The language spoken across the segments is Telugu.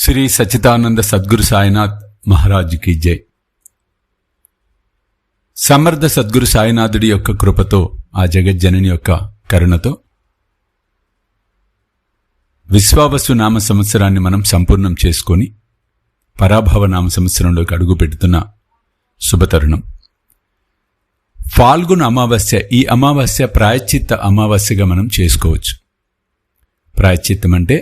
శ్రీ సచ్చిదానంద సద్గురు సాయినాథ్ మహారాజ్ కి జై. సమర్థ సద్గురు సాయినాథుడి యొక్క కృపతో, ఆ జగజ్జనని యొక్క కరుణతో విశ్వావసు నామ సంవత్సరాన్ని మనం సంపూర్ణం చేసుకొని పరాభవ నామ సంవత్సరంలోకి అడుగు పెడుతున్న శుభతరుణం. ఫాల్గుణ అమావాస్య. ఈ అమావాస్య ప్రాయశ్చిత్త అమావాస్యగా మనం చేసుకోవచ్చు. ప్రాయశ్చిత్తం అంటే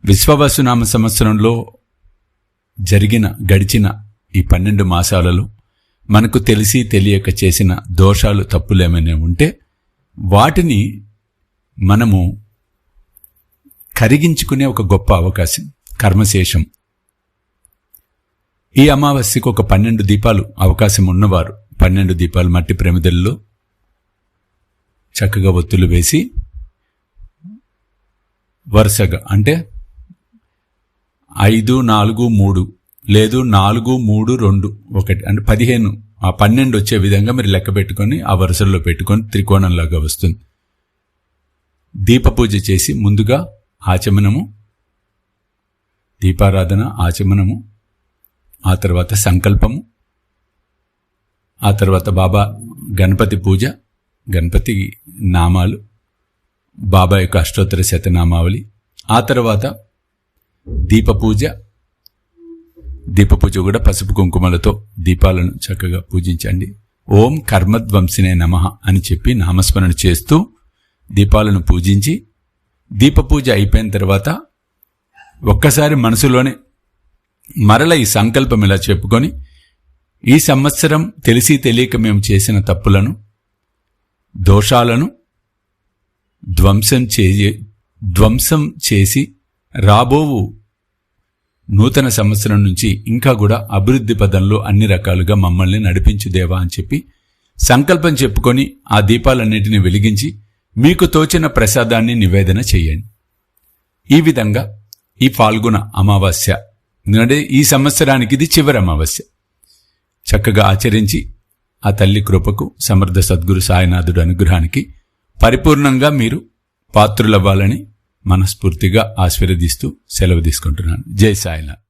విశ్వవసు నామ సంవత్సరంలో గడిచిన ఈ 12 మాసాలలో మనకు తెలిసి తెలియక చేసిన దోషాలు, తప్పులేమైనా ఉంటే వాటిని మనము కరిగించుకునే ఒక గొప్ప అవకాశం, కర్మశేషం. ఈ అమావాస్యకు ఒక 12 దీపాలు అవకాశం ఉన్నవారు 12 దీపాలు మట్టి ప్రమిదల్లో చక్కగా ఒత్తులు వేసి వరుసగా, అంటే 5, 4, 3 లేదు 4, 3, 2, 1 అంటే 15, ఆ 12 వచ్చే విధంగా మీరు లెక్క పెట్టుకొని ఆ వరుసల్లో పెట్టుకొని త్రికోణంలాగా వస్తుంది. దీపపూజ చేసి ముందుగా ఆచమనము, దీపారాధన, ఆచమనము, ఆ తర్వాత సంకల్పము, ఆ తర్వాత బాబా గణపతి పూజ, గణపతి నామాలు, బాబా యొక్క అష్టోత్తర శతనామావళి, ఆ తర్వాత దీపపూజ. దీపపూజ కూడా పసుపు కుంకుమలతో దీపాలను చక్కగా పూజించండి. ఓం కర్మధ్వంసినే నమః అని చెప్పి నామస్మరణ చేస్తూ దీపాలను పూజించి, దీపపూజ అయిపోయిన తర్వాత ఒక్కసారి మనసులోనే మరల ఈ సంకల్పం ఇలా చెప్పుకొని, ఈ సంవత్సరం తెలిసి తెలియక మేము చేసిన తప్పులను, దోషాలను ధ్వంసం చేసి రాబోవు నూతన సంవత్సరం నుంచి ఇంకా కూడా అభివృద్ధి పదంలో అన్ని రకాలుగా మమ్మల్ని నడిపించు దేవా అని చెప్పి సంకల్పం చెప్పుకొని ఆ దీపాలన్నింటినీ వెలిగించి మీకు తోచిన ప్రసాదాన్ని నివేదన చేయండి. ఈ విధంగా ఈ ఫాల్గుణ అమావాస్య, ఎందుకంటే ఈ సంవత్సరానికి ఇది చివరి అమావాస్య, చక్కగా ఆచరించి ఆ తల్లి కృపకు, సమర్థ సద్గురు సాయినాథుడు అనుగ్రహానికి పరిపూర్ణంగా మీరు పాత్రులవ్వాలని మనస్ఫూర్తిగా ఆశీర్వదిస్తూ సెలవు తీసుకుంటున్నాను. జై సాయినాథ్.